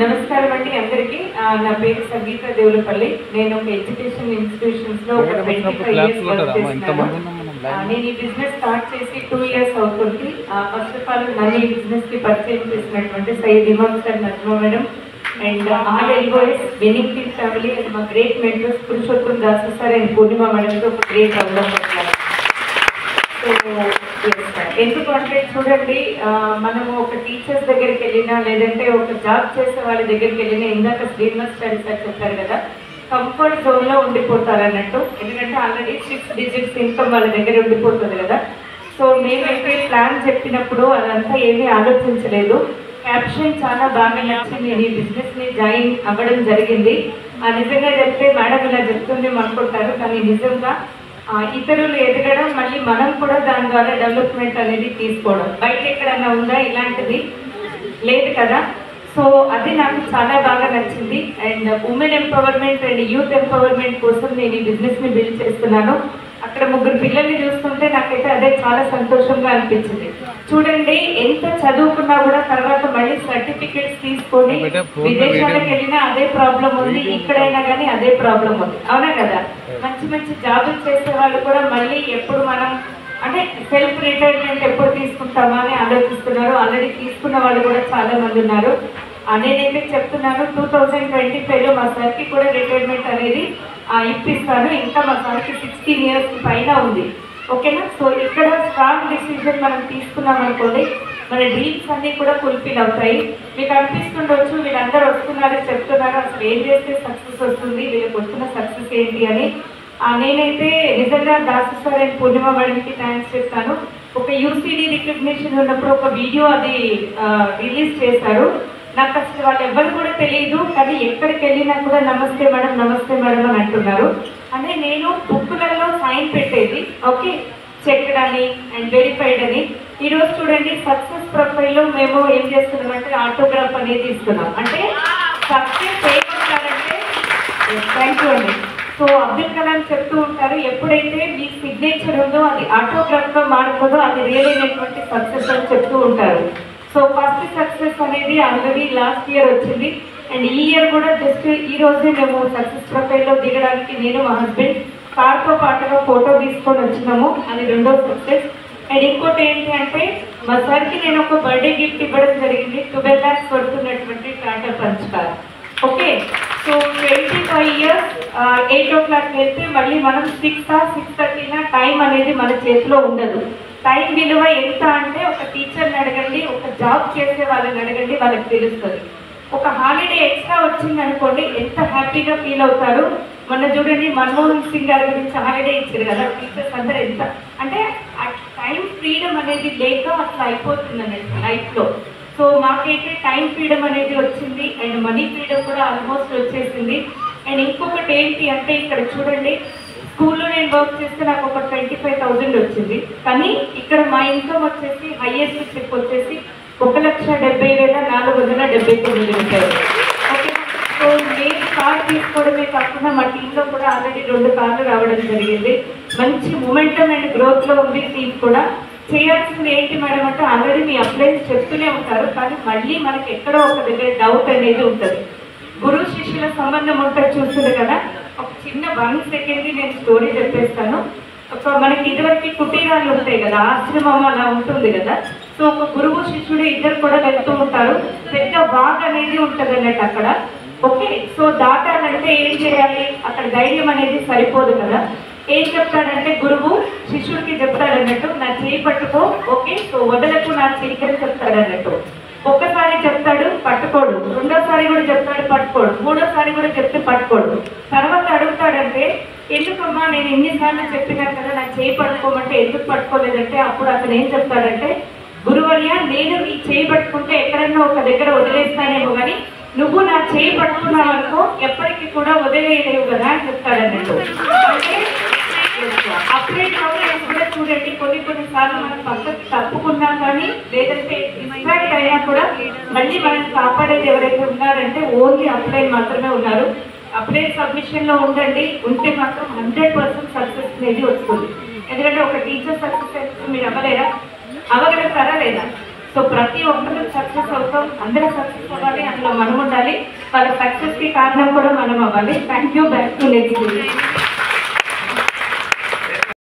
నమస్కారం అండి అందరికి. నా పేరు సంగీత దేవులపల్లి. నేను ఒక ఎడ్యుకేషన్ ఇన్స్టిట్యూషన్స్ లో ఒక 25 years వర్క్ చేస్తున్నాను. నేను ఈ బిజినెస్ స్టార్ట్ చేసి 2 years అవుతుంది. ఫస్ట్ ఆఫ్ ఆల్ నన్ను ఈ బిజినెస్ కి పరిచయం చేసినటువంటి Syed Imam sir, Najma madam and all employees, benefit family and మా great mentors Purushottam Das sir and Purnima మేడంతో ఒక గ్రేట్ అవగాహన. సో ఎందుకంటే చూడండి, మనము ఒక టీచర్స్ దగ్గరికి వెళ్ళినా లేదంటే ఒక జాబ్ చేసే వాళ్ళ దగ్గరికి వెళ్ళినా, ఇందాక శ్రీనివాస్ సార్ చెప్పారు కదా, కంఫర్ట్ జోన్ లో ఉండిపోతారు అన్నట్టు. ఎందుకంటే ఆల్రెడీ 6 digits ఇన్కమ్ వాళ్ళ దగ్గర ఉండిపోతుంది కదా. సో మేమైతే ప్లాన్ చెప్పినప్పుడు అదంతా ఏమీ ఆలోచించలేదు. క్యాప్షన్ చాలా బాగా నచ్చి నేను ఈ బిజినెస్ ని జాయిన్ అవ్వడం జరిగింది. నిజంగా చెప్తే మేడం ఇలా చెప్తుంది అనుకుంటారు, కానీ నిజంగా ఇతరులు ఎదగడం, మళ్ళీ మనం కూడా దాని ద్వారా డెవలప్మెంట్ అనేది తీసుకోవడం. బయట ఎక్కడన్నా ఉందా ఇలాంటిది? లేదు కదా. సో అది నాకు చాలా బాగా నచ్చింది. And women empowerment and youth empowerment కోసం నేను ఈ బిజినెస్ ని బిల్డ్ చేస్తున్నాను. అక్కడ 3 పిల్లల్ని చూస్తుంటే నాకైతే అదే చాలా సంతోషంగా అనిపించింది. చూడండి, ఎంత చదువుకున్నా కూడా తర్వాత మళ్ళీ సర్టిఫికేట్స్ తీసుకొని విదేశాలకు వెళ్ళినా అదే ప్రాబ్లం ఉంది, ఇక్కడైనా కానీ అదే ప్రాబ్లం ఉంది. అవునా కదా? మంచి మంచి జాబులు చేసే వాళ్ళు కూడా మళ్ళీ ఎప్పుడు మనం అంటే సెల్ఫ్ రిటైర్మెంట్ ఎప్పుడు తీసుకుంటామా అని ఆలోచిస్తున్నారు. ఆల్రెడీ తీసుకున్న వాళ్ళు కూడా చాలా మంది ఉన్నారు. నేనైతే చెప్తున్నాను, 2025లో మా సార్కి కూడా రిటైర్మెంట్ అనేది ఇప్పిస్తాను. ఇంకా మా సార్కి 16 years పైన ఉంది. ఓకేనా? సో ఇక్కడ స్ట్రాంగ్ డిసిజన్ మనం తీసుకున్నాం అనుకోండి, మన డ్రీమ్స్ అన్నీ కూడా ఫుల్ఫిల్ అవుతాయి. మీకు అనిపిస్తుండొచ్చు, వీళ్ళందరూ వస్తున్నారు చెప్తున్నారు, అసలు ఏం చేస్తే సక్సెస్ వస్తుంది, వీళ్ళకి వస్తున్న సక్సెస్ ఏంటి అని. నేనైతే నిజంగా దాసు సార్ అండ్ పూర్ణిమ మేడంకి థ్యాంక్స్ చెప్తాను. ఒక యూసీడీ రికగ్నిషన్ ఉన్నప్పుడు ఒక వీడియో అది రిలీజ్ చేశారు. నాకు అసలు వాళ్ళు ఎవ్వరు కూడా తెలియదు, కానీ ఎక్కడికి వెళ్ళినా కూడా నమస్తే మేడం, నమస్తే మేడం అని అంటున్నారు. అంటే నేను బుక్కులలో సైన్ పెట్టేది, ఓకే, చెక్డ్ అని అండ్ వెరిఫైడ్ అని. ఈరోజు చూడండి, సక్సెస్ ప్రొఫైల్లో మేము ఏం చేస్తున్నామంటే ఆటోగ్రాఫ్ అనేది ఇస్తున్నాం. అంటే సక్సెస్ ఏమంటారంటే థ్యాంక్ యూ అండి. సో అబ్దుల్ కలాం చెప్తూ ఉంటారు, ఎప్పుడైతే మీ సిగ్నేచర్ ఉందో అది ఆటోగ్రాఫ్గా మారుతుందో అది రియల్ అయినటువంటి సక్సెస్ అని చెప్తూ ఉంటారు. సో ఫస్ట్ సక్సెస్ అనేది ఆల్రెడీ లాస్ట్ ఇయర్ వచ్చింది. అండ్ ఈ ఇయర్ కూడా జస్ట్ ఈ రోజే మేము సక్సెస్ ప్రొఫైల్లో దిగడానికి నేను మా హస్బెండ్ కార్తో పాటుగా ఫోటో తీసుకొని వచ్చినాము. అది 2వ సక్సెస్. అండ్ ఇంకోటి ఏంటి అంటే, మా సార్కి నేను ఒక బర్త్డే గిఫ్ట్ ఇవ్వడం జరిగింది. 12 lakhs పడుతున్నటువంటి Tata punch car. Okay, so 25 years 8 o'clock వెళ్తే మళ్ళీ మనం 6:30 టైం అనేది మన చేతిలో ఉండదు. టైం విలువ ఎంత అంటే ఒక టీచర్ని అడగండి, ఒక జాబ్ చేసే వాళ్ళని అడగండి, వాళ్ళకి తెలుస్తుంది. ఒక హాలిడే ఎక్స్ట్రా వచ్చింది అనుకోండి, ఎంత హ్యాపీగా ఫీల్ అవుతారు. మొన్న చూడండి, మన్మోహన్ సింగ్ గారి గురించి హాలిడే ఇచ్చారు కదా, టీచర్స్ అందరూ ఎంత అంటే ఆ టైం ఫ్రీడమ్ అనేది లేక అట్లా అయిపోతుంది అన్నట్టు లైఫ్లో. సో మాకైతే టైం ఫ్రీడమ్ అనేది వచ్చింది అండ్ మనీ ఫ్రీడమ్ కూడా ఆల్మోస్ట్ వచ్చేసింది. అండ్ ఇంకొకటి ఏంటి అంటే, ఇక్కడ చూడండి, స్కూల్లో నేను వర్క్ చేస్తే నాకు ఒక 25,000 వచ్చింది. కానీ ఇక్కడ మా ఇన్కమ్ వచ్చేసి హైయెస్ట్ చెక్ వచ్చేసి 1,70,479 రూపాయలు. ఓకే, సో నేను కార్ తీసుకోవడమే కాకుండా మా టీంలో కూడా ఆల్రెడీ 2 కార్లు రావడం జరిగింది. మంచి మొమెంటమ్ అండ్ గ్రోత్లో ఉంది టీం కూడా. చేయాల్సింది ఏంటి మేడం అంటే, ఆల్రెడీ మీ అప్లైన్స్ చెప్తూనే ఉంటారు, కానీ మళ్ళీ మనకి ఎక్కడో ఒక దగ్గర డౌట్ అనేది ఉంటుంది. గురువు శిష్యుల సంబంధం ఉంటుంది, చూస్తుంది కదా. ఒక చిన్న 1 second నేను స్టోరీ చెప్పేస్తాను. మనకి ఇదివరకు కుటీరాలు ఉంటాయి కదా, ఆశ్రమం అలా ఉంటుంది కదా. సో ఒక గురువు శిష్యుడు ఇద్దరు కూడా వెళ్తూ ఉంటారు. పెద్ద వాగ్ అనేది ఉంటుంది అన్నట్టు అక్కడ. ఓకే, సో దాటాలంటే ఏం చేయాలి? అక్కడ ధైర్యం అనేది సరిపోదు కదా. ఏం చెప్తాడంటే గురువు శిష్యుడికి చెప్తాడన్నట్టు, నా చేయి పట్టుకో, ఓకే, సో వదలకు నా చేయి అని చెప్తాడన్నట్టు. ఒక్కసారి చెప్తాడు, పట్టుకోడు. 2వ సారి కూడా చెప్తాడు, పట్టుకోడు. 3వ సారి కూడా చెప్తే పట్టుకోడు. తర్వాత అడుగుతాడంటే, ఎందుకమ్మా నేను ఎన్నిసార్లు చెప్పినాను కదా నా చేయి పట్టుకోమంటే ఎందుకు పట్టుకోలేదంటే, అప్పుడు అతను ఏం చెప్తాడంటే, గురువర్య, నేను నీ చేయి పట్టుకుంటే ఎక్కడన్నా ఒక దగ్గర వదిలేస్తానేమో కానీ నువ్వు నా చేయి పట్టుకున్నావు అనుకో ఎప్పటికీ కూడా వదిలేయలేవు కదా అని చెప్తాడన్నట్టు. అంటే అప్డేట్ అవ్వలేదు కూడా చూడండి, కొన్నిసార్లు మనం పక్కకి తప్పుకున్నా కానీ లేదంటే డిస్ట్రాక్ట్ అయినా కూడా మళ్ళీ మనం కాపాడేది ఎవరైతే ఉన్నారంటే ఓన్లీ అప్లైన్ మాత్రమే ఉన్నారు. అప్లైన్ సబ్మిషన్లో ఉండండి, ఉంటే మాత్రం 100% సక్సెస్ అనేది వస్తుంది. ఎందుకంటే ఒక టీచర్ సక్సెస్ అయితే మీరు అవ్వలేరా? అవ్వగలుగుతారా లేదా? సో ప్రతి ఒక్కరు సక్సెస్ అవుతాం, అందరూ సక్సెస్ అవ్వాలి, అందులో మనం ఉండాలి, వాళ్ళ సక్సెస్కి కారణం కూడా మనం అవ్వాలి. Thank you. Back to next.